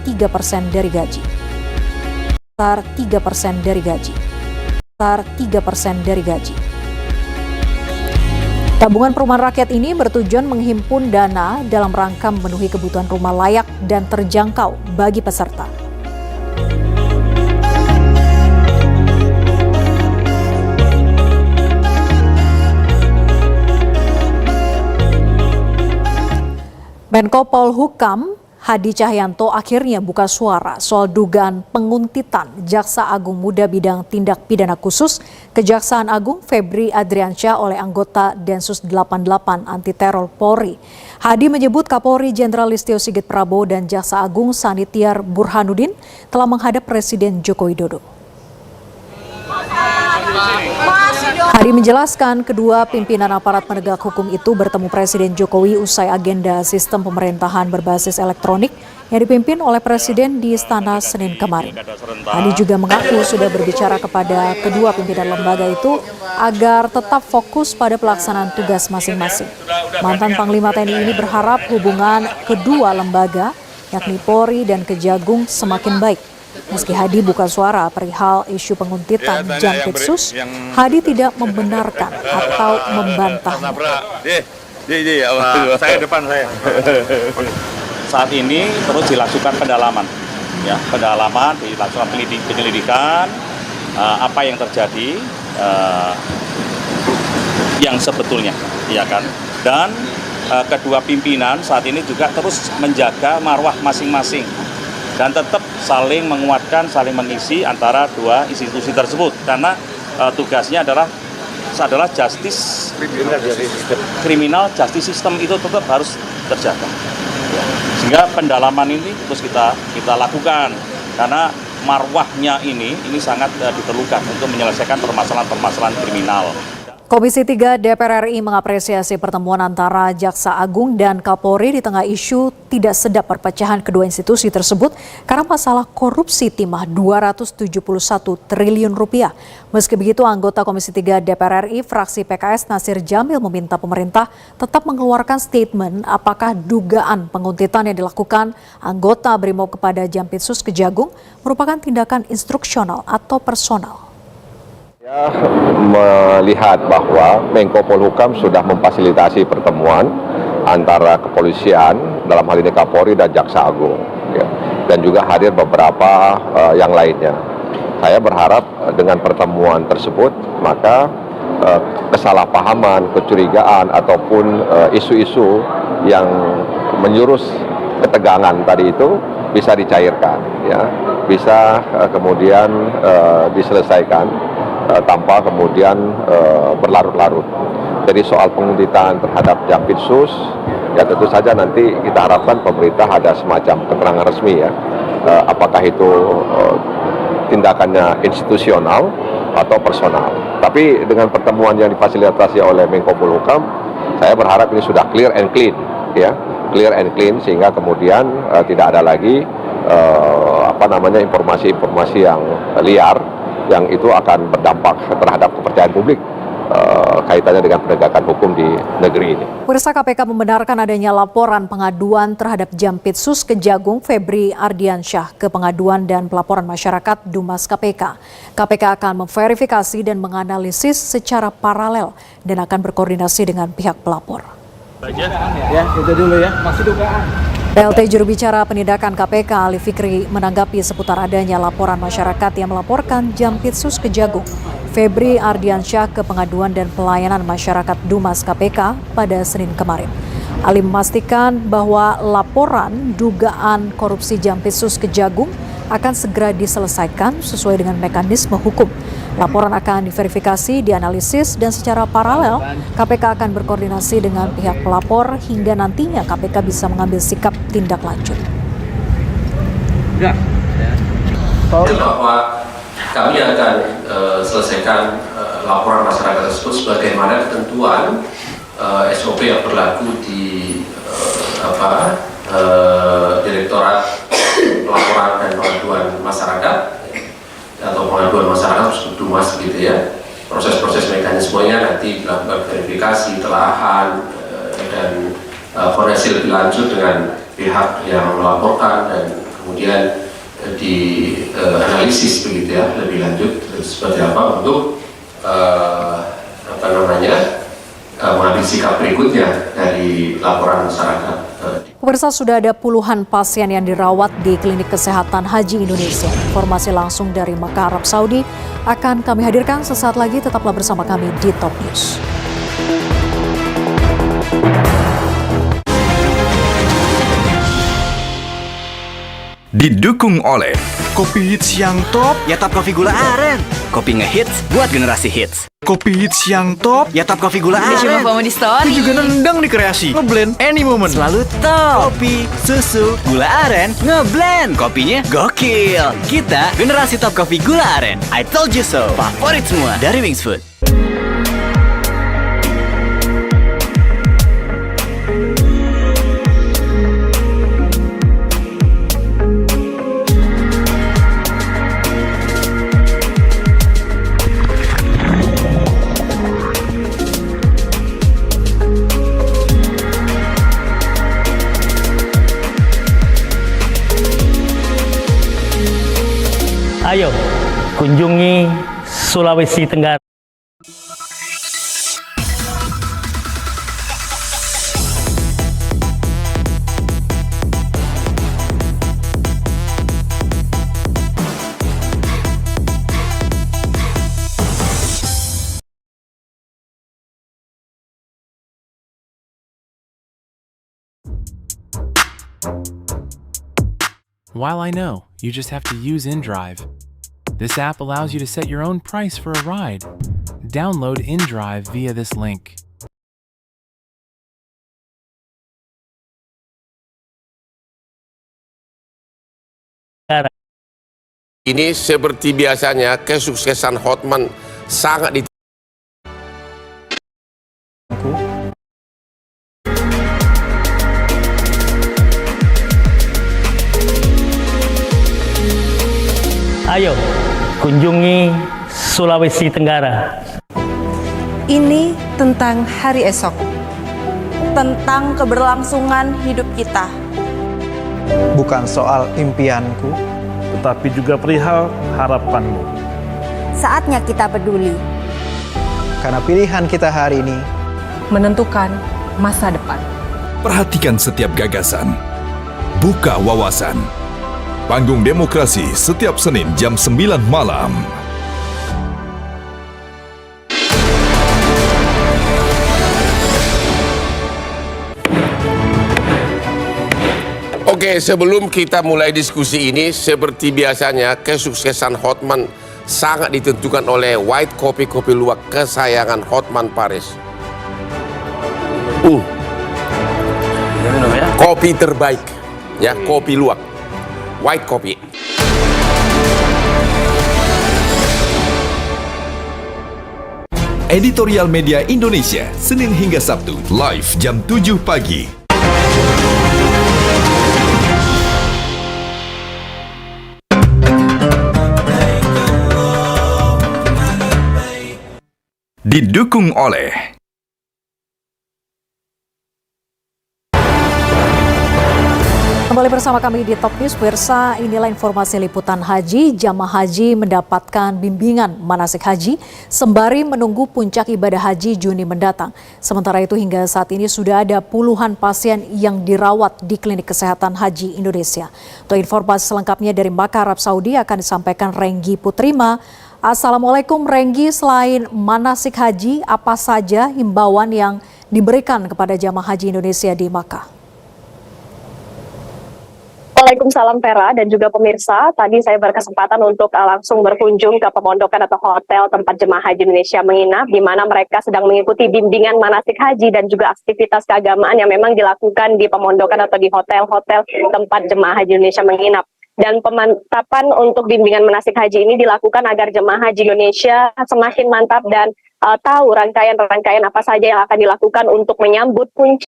3% dari gaji. Sebesar 3% dari gaji. Sebesar 3% dari gaji. Tabungan Perumahan Rakyat ini bertujuan menghimpun dana dalam rangka memenuhi kebutuhan rumah layak dan terjangkau bagi peserta. Menko Polhukam Hadi Cahyanto akhirnya buka suara soal dugaan penguntitan Jaksa Agung Muda Bidang Tindak Pidana Khusus Kejaksaan Agung Febri Adriansyah oleh anggota Densus 88 Anti Teror Polri. Hadi menyebut Kapolri Jenderal Listio Sigit Prabowo dan Jaksa Agung Sanitiar Burhanuddin telah menghadap Presiden Joko Widodo. Hadi menjelaskan kedua pimpinan aparat penegak hukum itu bertemu Presiden Jokowi usai agenda sistem pemerintahan berbasis elektronik yang dipimpin oleh Presiden di Istana Senin kemarin. Hadi juga mengaku sudah berbicara kepada kedua pimpinan lembaga itu agar tetap fokus pada pelaksanaan tugas masing-masing. Mantan Panglima TNI ini berharap hubungan kedua lembaga, yakni Polri dan Kejagung, semakin baik. Meski Hadi buka suara perihal isu penguntitan Jampitsus, Hadi tidak membenarkan atau membantahnya. Saat ini terus dilakukan pendalaman, dilakukan penyelidikan apa yang terjadi yang sebetulnya, ya kan? Dan kedua pimpinan saat ini juga terus menjaga marwah masing-masing. Dan tetap saling menguatkan, saling mengisi antara dua institusi tersebut. Karena tugasnya adalah criminal justice system itu tetap harus terjaga. Sehingga pendalaman ini terus kita lakukan. Karena marwahnya ini sangat diperlukan untuk menyelesaikan permasalahan-permasalahan kriminal. Komisi 3 DPR RI mengapresiasi pertemuan antara Jaksa Agung dan Kapolri di tengah isu tidak sedap perpecahan kedua institusi tersebut karena masalah korupsi timah 271 triliun rupiah. Meski begitu, anggota Komisi 3 DPR RI fraksi PKS Nasir Jamil meminta pemerintah tetap mengeluarkan statement apakah dugaan penguntitan yang dilakukan anggota Brimob kepada Jampitsus Kejagung merupakan tindakan instruksional atau personal. Saya melihat bahwa Menko Polhukam sudah memfasilitasi pertemuan antara kepolisian, dalam hal ini Kapolri dan Jaksa Agung, ya, dan juga hadir beberapa yang lainnya. Saya berharap dengan pertemuan tersebut, maka kesalahpahaman, kecurigaan, ataupun isu-isu yang menjurus ketegangan tadi itu bisa dicairkan, ya, bisa kemudian diselesaikan tanpa kemudian berlarut-larut. Jadi soal penguntitan terhadap Jampitsus, ya tentu saja nanti kita harapkan pemerintah ada semacam keterangan resmi, ya, apakah itu tindakannya institusional atau personal. Tapi dengan pertemuan yang difasilitasi oleh Menko Polhukam, saya berharap ini sudah clear and clean, ya, clear and clean, sehingga kemudian tidak ada lagi informasi-informasi yang liar yang itu akan berdampak terhadap kepercayaan publik kaitannya dengan penegakan hukum di negeri ini. Pemirsa, KPK membenarkan adanya laporan pengaduan terhadap Jampitsus Kejagung Febri Ardiansyah ke pengaduan dan pelaporan masyarakat Dumas KPK. KPK akan memverifikasi dan menganalisis secara paralel dan akan berkoordinasi dengan pihak pelapor. Ya, itu dulu ya, masih dugaan. PLT juru bicara penindakan KPK Ali Fikri menanggapi seputar adanya laporan masyarakat yang melaporkan Jampitsus Kejagung Febri Ardiansyah ke pengaduan dan pelayanan masyarakat Dumas KPK pada Senin kemarin. Ali memastikan bahwa laporan dugaan korupsi Jampitsus Kejagung akan segera diselesaikan sesuai dengan mekanisme hukum. Laporan akan diverifikasi, dianalisis, dan secara paralel KPK akan berkoordinasi dengan pihak pelapor hingga nantinya KPK bisa mengambil sikap tindak lanjut. Bahwa kami akan selesaikan laporan masyarakat tersebut sebagaimana ketentuan SOP yang berlaku di Direktorat Pelaporan dan Pengaduan Masyarakat atau pengaduan masyarakat Dumas gitu ya. Proses-proses mekanismenya nanti dilakukan verifikasi, telahan dan koordinasi lebih lanjut dengan pihak yang melaporkan dan kemudian dianalisis begitu ya lebih lanjut seperti apa untuk mengambil sikap berikutnya dari laporan masyarakat. Pemirsa, sudah ada puluhan pasien yang dirawat di Klinik Kesehatan Haji Indonesia. Informasi langsung dari Makkah, Arab Saudi akan kami hadirkan sesaat lagi. Tetaplah bersama kami di Top News. Didukung oleh kopi hits yang top, ya Top Coffee Gula Aren. Kopi ngehits buat generasi hits. kopi hits yang top, Ya Top Coffee Gula Aren. Cuma bawa di story. itu juga nendang di kreasi. Ngeblend any moment. Selalu top. Kopi, susu, gula aren, ngeblend. Kopinya gokil. Kita generasi Top Coffee Gula Aren. I told you so. Favorit semua dari Wings Food. Ayo, kunjungi Sulawesi Tenggara. While I know you just have to use InDrive, this app allows you to set your own price for a ride. Download InDrive via this link. Ini seperti biasanya kesuksesan Hotman sangat Ayo, kunjungi Sulawesi Tenggara. Ini tentang hari esok, tentang keberlangsungan hidup kita. Bukan soal impianku, tetapi juga perihal harapanmu. Saatnya kita peduli, karena pilihan kita hari ini menentukan masa depan. Perhatikan setiap gagasan. Buka wawasan. Panggung Demokrasi setiap Senin jam 9 malam. Oke, sebelum kita mulai diskusi ini, seperti biasanya kesuksesan Hotman sangat ditentukan oleh white kopi luwak kesayangan Hotman Paris. Kopi terbaik, ya, kopi luwak, white kopi. Editorial Media Indonesia, Senin hingga Sabtu, live jam 7 pagi. Didukung oleh Kembali bersama kami di Top News, pemirsa. Inilah informasi liputan haji. Jamaah haji mendapatkan bimbingan manasik haji sembari menunggu puncak ibadah haji Juni mendatang. Sementara itu hingga saat ini sudah ada puluhan pasien yang dirawat di Klinik Kesehatan Haji Indonesia. Untuk informasi selengkapnya dari Makkah, Arab Saudi akan disampaikan Renggi Putrima. Assalamualaikum Renggi, selain manasik haji, apa saja himbauan yang diberikan kepada jamaah haji Indonesia di Makkah? Waalaikumsalam Vera dan juga pemirsa. Tadi saya berkesempatan untuk langsung berkunjung ke pemondokan atau hotel tempat jemaah haji Indonesia menginap, di mana mereka sedang mengikuti bimbingan manasik haji dan juga aktivitas keagamaan yang memang dilakukan di pemondokan atau di hotel-hotel tempat jemaah haji Indonesia menginap. Dan pemantapan untuk bimbingan manasik haji ini dilakukan agar jemaah haji Indonesia semakin mantap dan tahu rangkaian-rangkaian apa saja yang akan dilakukan untuk menyambut puncak